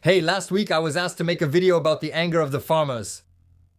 Hey, last week I was asked to make a video about the anger of the farmers.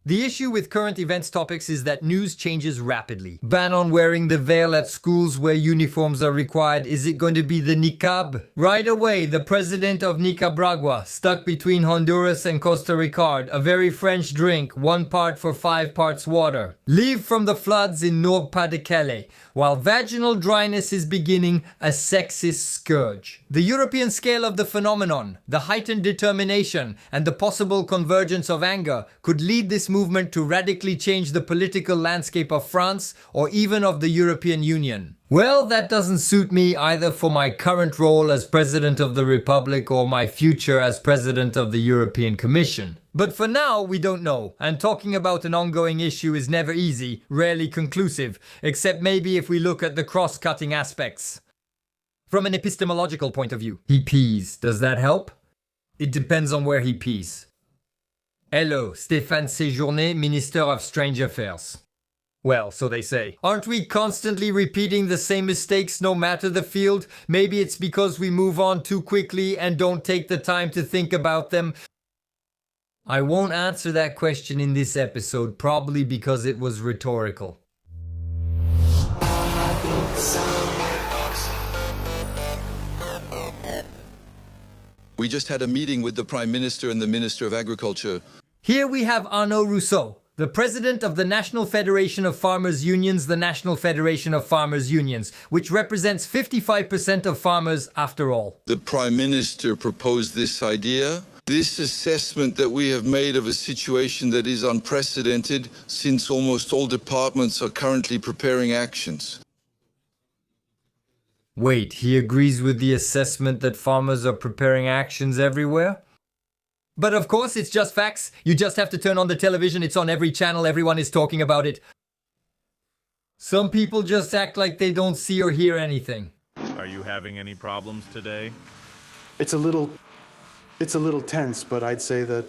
The issue with current events topics is that news changes rapidly. Ban on wearing the veil at schools where uniforms are required. Is it going to be the niqab? Right away, the president of Nicaragua, stuck between Honduras and Costa Rica, a very French drink, 1 part for 5 parts water. Leave from the floods in Nord-Pas-de-Calais. While vaginal dryness is beginning, a sexist scourge. The European scale of the phenomenon, the heightened determination, and the possible convergence of anger could lead this movement to radically change the political landscape of France or even of the European Union. Well, that doesn't suit me either for my current role as President of the Republic or my future as President of the European Commission. But for now, we don't know, and talking about an ongoing issue is never easy, rarely conclusive, except maybe if we look at the cross-cutting aspects. From an epistemological point of view, he pees. Does that help? It depends on where he pees. Hello, Stéphane Séjourné, Minister of Strange Affairs. Well, so they say. Aren't we constantly repeating the same mistakes no matter the field? Maybe it's because we move on too quickly and don't take the time to think about them. I won't answer that question in this episode, probably because it was rhetorical. We just had a meeting with the Prime Minister and the Minister of Agriculture. Here we have Arnaud Rousseau, the president of the National Federation of Farmers Unions, the National Federation of Farmers Unions, which represents 55% of farmers after all. The Prime Minister proposed this idea, this assessment that we have made of a situation that is unprecedented since almost all departments are currently preparing actions. Wait, he agrees with the assessment that farmers are preparing actions everywhere? But of course, it's just facts. You just have to turn on the television. It's on every channel. Everyone is talking about it. Some people just act like they don't see or hear anything. Are you having any problems today? It's a little tense, but I'd say that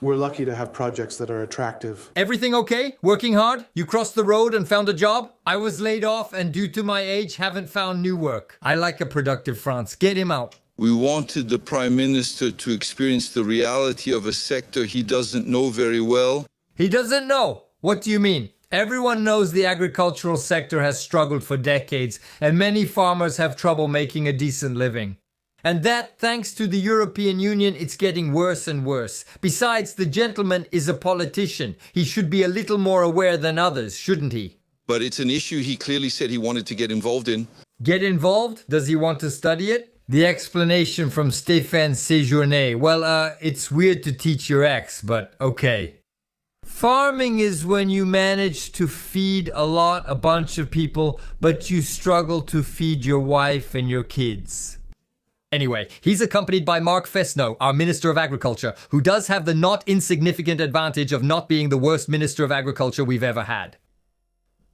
we're lucky to have projects that are attractive. Everything okay? Working hard? You crossed the road and found a job? I was laid off and due to my age haven't found new work. I like a productive France. Get him out. We wanted the Prime Minister to experience the reality of a sector he doesn't know very well. He doesn't know? What do you mean? Everyone knows the agricultural sector has struggled for decades and many farmers have trouble making a decent living. And that, thanks to the European Union, it's getting worse and worse. Besides, the gentleman is a politician. He should be a little more aware than others, shouldn't he? But it's an issue he clearly said he wanted to get involved in. Get involved? Does he want to study it? The explanation from Stéphane Séjourné. Well, it's weird to teach your ex, but okay. Farming is when you manage to feed a bunch of people, but you struggle to feed your wife and your kids. Anyway, he's accompanied by Mark Fesneau, our Minister of Agriculture, who does have the not insignificant advantage of not being the worst Minister of Agriculture we've ever had.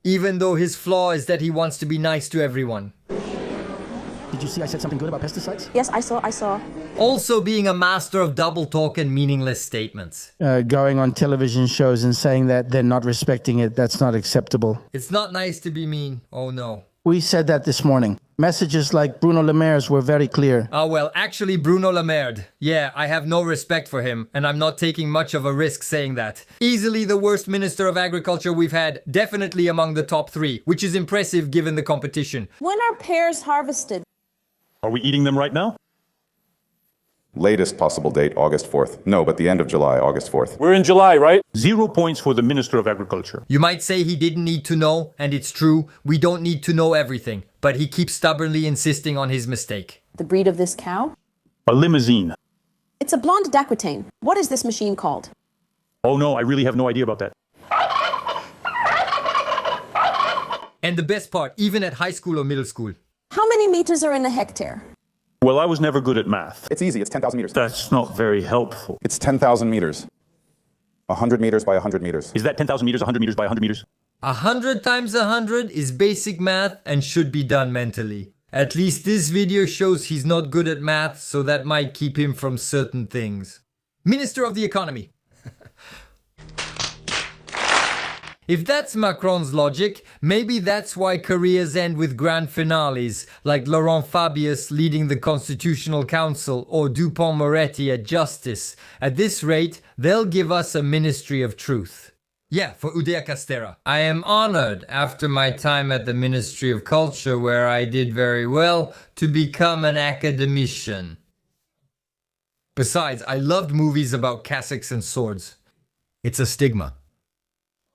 Even though his flaw is that he wants to be nice to everyone. Did you see I said something good about pesticides? Yes, I saw. Also being a master of double talk and meaningless statements. Going on television shows and saying that they're not respecting it, that's not acceptable. It's not nice to be mean. Oh no. We said that this morning. Messages like Bruno Le Maire's were very clear. Oh well, actually Bruno Le Maire. Yeah, I have no respect for him, and I'm not taking much of a risk saying that. Easily the worst Minister of Agriculture we've had, definitely among the top 3, which is impressive given the competition. When are pears harvested? Are we eating them right now? Latest possible date, August 4th. No, but the end of July, August 4th. We're in July, right? 0 points for the Minister of Agriculture. You might say he didn't need to know, and it's true, we don't need to know everything, but he keeps stubbornly insisting on his mistake. The breed of this cow? A limousine. It's a blonde d'Aquitaine. What is this machine called? Oh no, I really have no idea about that. And the best part, even at high school or middle school. How many meters are in a hectare? Well, I was never good at math. It's easy, it's 10,000 meters. That's not very helpful. It's 10,000 meters. 100 meters by 100 meters. Is that 10,000 meters, 100 meters by 100 meters? 100 times 100 is basic math and should be done mentally. At least this video shows he's not good at math, so that might keep him from certain things. Minister of the Economy. If that's Macron's logic, maybe that's why careers end with grand finales, like Laurent Fabius leading the Constitutional Council or Dupont-Moretti at Justice. At this rate, they'll give us a Ministry of Truth. Yeah, for Udea Castera. I am honored, after my time at the Ministry of Culture, where I did very well, to become an academician. Besides, I loved movies about cassocks and swords. It's a stigma.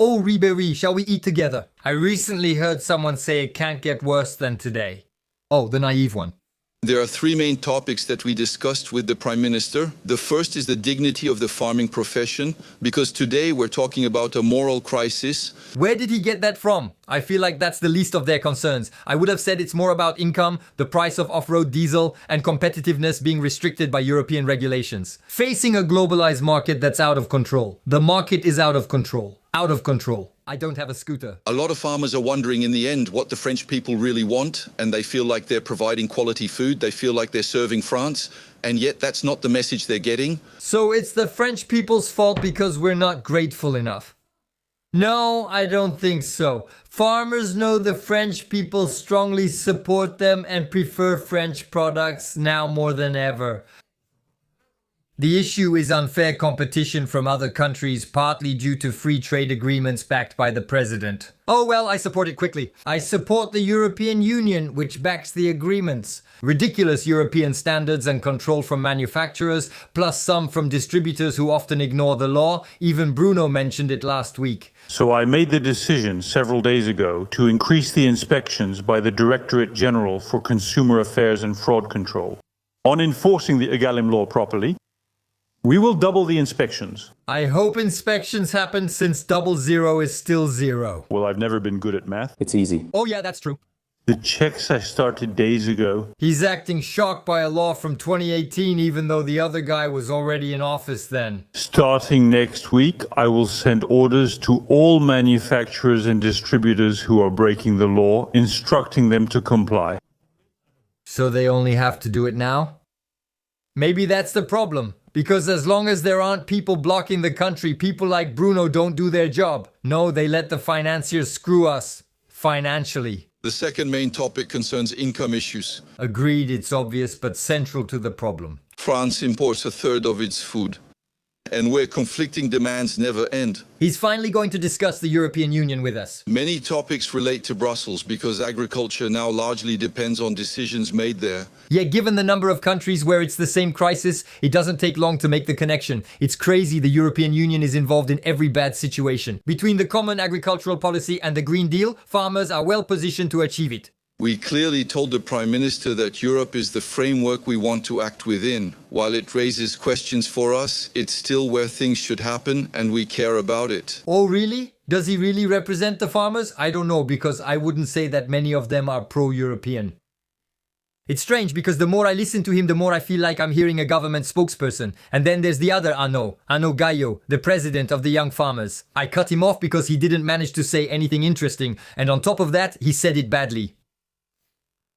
Oh, Ribéry, shall we eat together? I recently heard someone say it can't get worse than today. Oh, the naive one. There are three main topics that we discussed with the Prime Minister. The first is the dignity of the farming profession, because today we're talking about a moral crisis. Where did he get that from? I feel like that's the least of their concerns. I would have said it's more about income, the price of off-road diesel, and competitiveness being restricted by European regulations. Facing a globalized market that's out of control. The market is out of control. Out of control. I don't have a scooter. A lot of farmers are wondering in the end what the French people really want, and they feel like they're providing quality food, they feel like they're serving France, and yet that's not the message they're getting. So it's the French people's fault because we're not grateful enough. No, I don't think so. Farmers know the French people strongly support them and prefer French products now more than ever. The issue is unfair competition from other countries, partly due to free trade agreements backed by the president. Oh well, I support it quickly. I support the European Union, which backs the agreements. Ridiculous European standards and control from manufacturers, plus some from distributors who often ignore the law. Even Bruno mentioned it last week. So I made the decision several days ago to increase the inspections by the Directorate General for Consumer Affairs and Fraud Control on enforcing the EGalim law properly. We will double the inspections. I hope inspections happen since 00 is still 0. Well, I've never been good at math. It's easy. Oh yeah, that's true. The checks I started days ago. He's acting shocked by a law from 2018 even though the other guy was already in office then. Starting next week, I will send orders to all manufacturers and distributors who are breaking the law, instructing them to comply. So they only have to do it now? Maybe that's the problem. Because as long as there aren't people blocking the country, people like Bruno don't do their job. No, they let the financiers screw us. Financially. The second main topic concerns income issues. Agreed, it's obvious, but central to the problem. France imports a third of its food, and where conflicting demands never end. He's finally going to discuss the European Union with us. Many topics relate to Brussels because agriculture now largely depends on decisions made there. Yet given the number of countries where it's the same crisis, it doesn't take long to make the connection. It's crazy the European Union is involved in every bad situation. Between the common agricultural policy and the Green Deal, farmers are well positioned to achieve it. We clearly told the Prime Minister that Europe is the framework we want to act within. While it raises questions for us, it's still where things should happen and we care about it. Oh really? Does he really represent the farmers? I don't know, because I wouldn't say that many of them are pro-European. It's strange because the more I listen to him, the more I feel like I'm hearing a government spokesperson. And then there's the other Arnaud Gaillot, the president of the Young Farmers. I cut him off because he didn't manage to say anything interesting. And on top of that, he said it badly.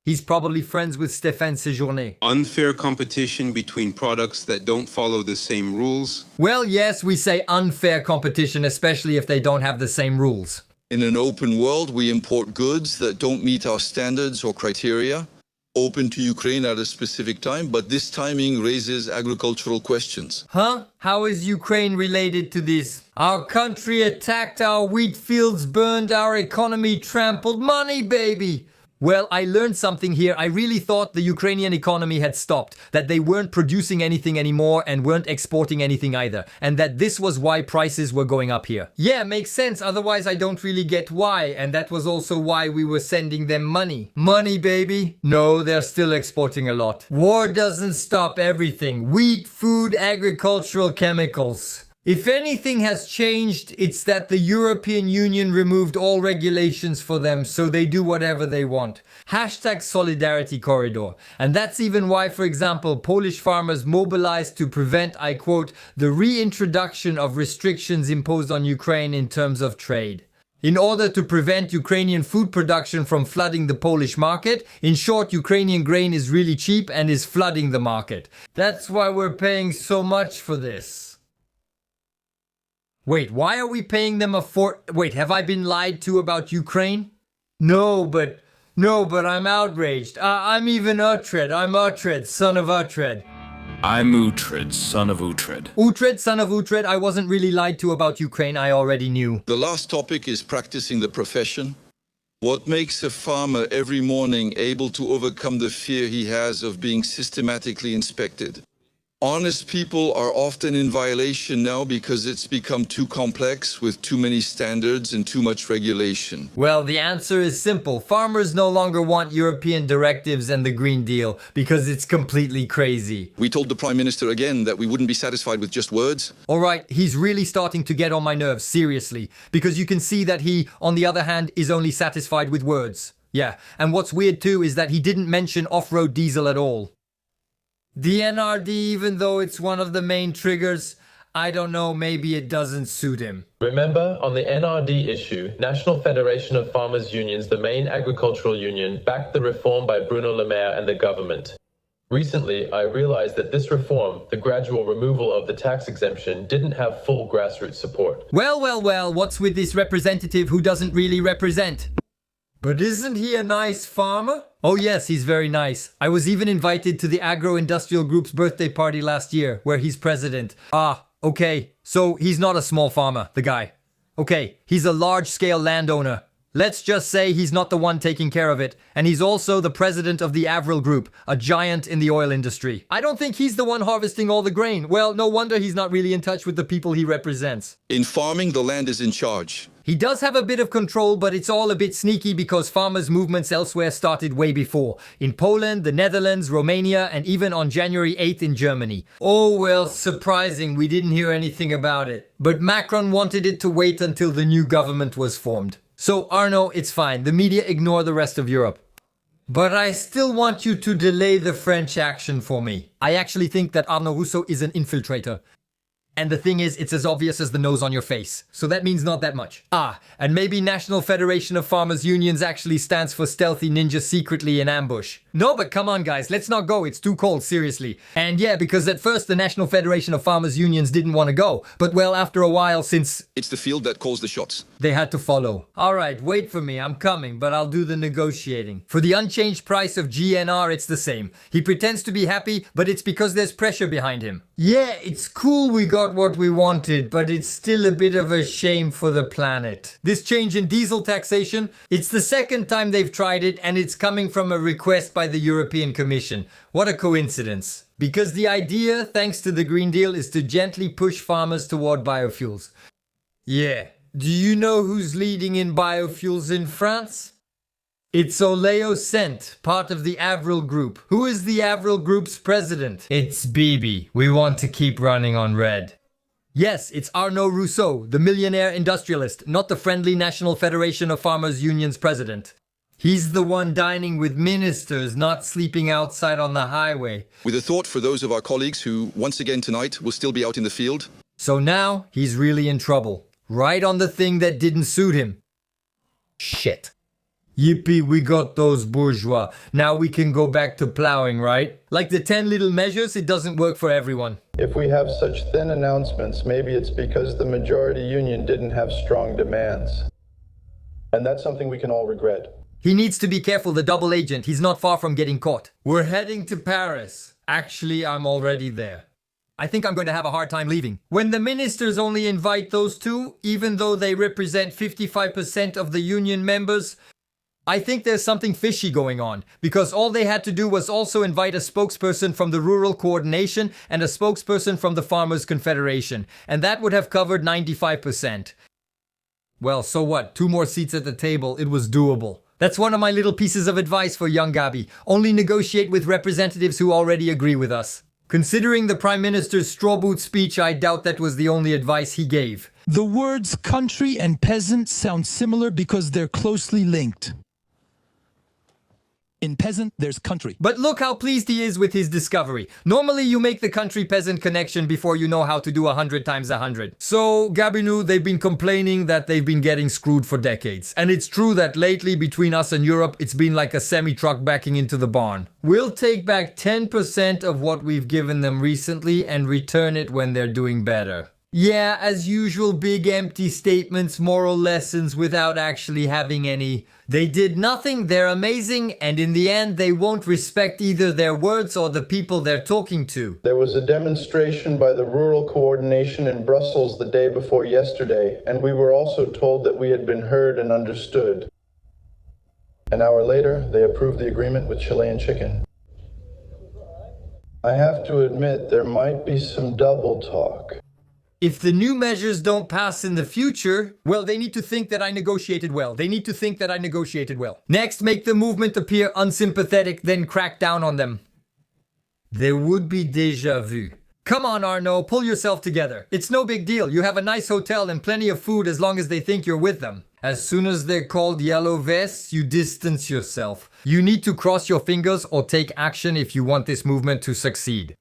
He's probably friends with Stéphane Séjourné. Unfair competition between products that don't follow the same rules. Well, yes, we say unfair competition, especially if they don't have the same rules. In an open world, we import goods that don't meet our standards or criteria. Open to Ukraine at a specific time, but this timing raises agricultural questions. Huh? How is Ukraine related to this? Our country attacked our wheat fields, burned our economy, trampled money, baby! Well, I learned something here. I really thought the Ukrainian economy had stopped, that they weren't producing anything anymore and weren't exporting anything either, and that this was why prices were going up here. Yeah, makes sense, otherwise I don't really get why, and that was also why we were sending them money. Money, baby? No, they're still exporting a lot. War doesn't stop everything. Wheat, food, agricultural chemicals. If anything has changed, it's that the European Union removed all regulations for them, so they do whatever they want. Hashtag Solidarity Corridor. And that's even why, for example, Polish farmers mobilized to prevent, I quote, the reintroduction of restrictions imposed on Ukraine in terms of trade. In order to prevent Ukrainian food production from flooding the Polish market, in short, Ukrainian grain is really cheap and is flooding the market. That's why we're paying so much for this. Wait, why are we paying them Wait, have I been lied to about Ukraine? No, but I'm outraged. I'm even Uhtred. I'm Uhtred, son of Uhtred. I'm Uhtred, son of Uhtred. Uhtred, son of Uhtred, I wasn't really lied to about Ukraine, I already knew. The last topic is practicing the profession. What makes a farmer every morning able to overcome the fear he has of being systematically inspected? Honest people are often in violation now because it's become too complex with too many standards and too much regulation. Well, the answer is simple. Farmers no longer want European directives and the Green Deal because it's completely crazy. We told the Prime Minister again that we wouldn't be satisfied with just words. Alright, he's really starting to get on my nerves, seriously. Because you can see that he, on the other hand, is only satisfied with words. Yeah, and what's weird too is that he didn't mention off-road diesel at all. The NRD, even though it's one of the main triggers, I don't know, maybe it doesn't suit him. Remember, on the NRD issue, National Federation of Farmers Unions, the main agricultural union, backed the reform by Bruno Le Maire and the government. Recently, I realized that this reform, the gradual removal of the tax exemption, didn't have full grassroots support. Well, what's with this representative who doesn't really represent? But isn't he a nice farmer? Oh yes, he's very nice. I was even invited to the agro-industrial group's birthday party last year, where he's president. Ah, okay. So he's not a small farmer, the guy. Okay, he's a large-scale landowner. Let's just say he's not the one taking care of it. And he's also the president of the Avril Group, a giant in the oil industry. I don't think he's the one harvesting all the grain. Well, no wonder he's not really in touch with the people he represents. In farming, the land is in charge. He does have a bit of control, but it's all a bit sneaky because farmers' movements elsewhere started way before. In Poland, the Netherlands, Romania, and even on January 8th in Germany. Oh well, surprising, we didn't hear anything about it. But Macron wanted it to wait until the new government was formed. So Arno, it's fine, the media ignore the rest of Europe. But I still want you to delay the French action for me. I actually think that Arnaud Rousseau is an infiltrator. And the thing is, it's as obvious as the nose on your face. So that means not that much. Ah, and maybe National Federation of Farmers Unions actually stands for stealthy ninja secretly in ambush. No, but come on guys, let's not go, it's too cold, seriously. And yeah, because at first the National Federation of Farmers Unions didn't want to go. But well, after a while, since it's the field that calls the shots, they had to follow. Alright, wait for me, I'm coming, but I'll do the negotiating. For the unchanged price of GNR, it's the same. He pretends to be happy, but it's because there's pressure behind him. Yeah, it's cool we got what we wanted, but it's still a bit of a shame for the planet. This change in diesel taxation, it's the second time they've tried it, and it's coming from a request by the European Commission. What a coincidence. Because the idea, thanks to the Green Deal, is to gently push farmers toward biofuels. Yeah. Do you know who's leading in biofuels in France? It's Oleo Cent, part of the Avril Group. Who is the Avril Group's president? It's Bibi. We want to keep running on red. Yes, it's Arnaud Rousseau, the millionaire industrialist, not the friendly National Federation of Farmers Union's president. He's the one dining with ministers, not sleeping outside on the highway. With a thought for those of our colleagues who, once again tonight, will still be out in the field. So now, he's really in trouble. Right on the thing that didn't suit him. Shit. Yippee, we got those bourgeois. Now we can go back to plowing, right? Like the 10 little measures, it doesn't work for everyone. If we have such thin announcements, maybe it's because the majority union didn't have strong demands. And that's something we can all regret. He needs to be careful, the double agent. He's not far from getting caught. We're heading to Paris. Actually, I'm already there. I think I'm going to have a hard time leaving. When the ministers only invite those two, even though they represent 55% of the union members, I think there's something fishy going on, because all they had to do was also invite a spokesperson from the Rural Coordination and a spokesperson from the Farmers Confederation, and that would have covered 95%. Well, so what? 2 more seats at the table, it was doable. That's one of my little pieces of advice for young Gabi. Only negotiate with representatives who already agree with us. Considering the Prime Minister's straw boot speech, I doubt that was the only advice he gave. The words country and peasant sound similar because they're closely linked. In peasant, there's country. But look how pleased he is with his discovery. Normally you make the country-peasant connection before you know how to do 100 times 100. So, Gabinou, they've been complaining that they've been getting screwed for decades. And it's true that lately between us and Europe, it's been like a semi-truck backing into the barn. We'll take back 10% of what we've given them recently and return it when they're doing better. Yeah, as usual, big empty statements, moral lessons without actually having any. They did nothing, they're amazing, and in the end they won't respect either their words or the people they're talking to. There was a demonstration by the Rural Coordination in Brussels the day before yesterday, and we were also told that we had been heard and understood. An hour later, they approved the agreement with Chilean chicken. I have to admit, there might be some double talk. If the new measures don't pass in the future, well, they need to think that I negotiated well. They need to think that I negotiated well. Next, make the movement appear unsympathetic, then crack down on them. There would be déjà vu. Come on, Arnaud, pull yourself together. It's no big deal. You have a nice hotel and plenty of food as long as they think you're with them. As soon as they're called yellow vests, you distance yourself. You need to cross your fingers or take action if you want this movement to succeed.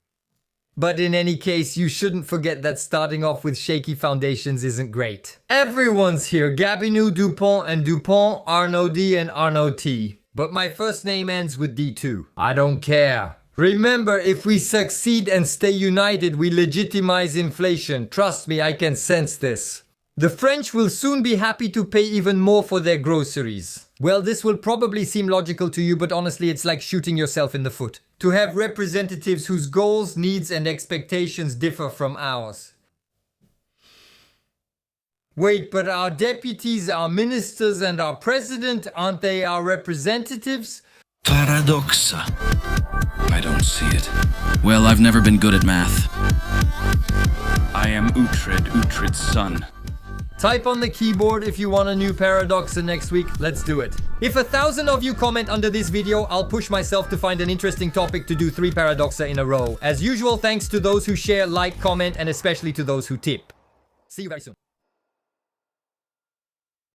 But in any case, you shouldn't forget that starting off with shaky foundations isn't great. Everyone's here, Gabinou, Dupont and Dupont, Arnaud D and Arnaud T. But my first name ends with D2. I don't care. Remember, if we succeed and stay united, we legitimize inflation. Trust me, I can sense this. The French will soon be happy to pay even more for their groceries. Well, this will probably seem logical to you, but honestly, it's like shooting yourself in the foot. To have representatives whose goals, needs, and expectations differ from ours. Wait, but our deputies, our ministers, and our president, aren't they our representatives? Paradoxa. I don't see it. Well, I've never been good at math. I am Uhtred, son. Type on the keyboard if you want a new paradoxa next week. Let's do it. If 1,000 of you comment under this video, I'll push myself to find an interesting topic to do 3 paradoxa in a row. As usual, thanks to those who share, like, comment, and especially to those who tip. See you very soon.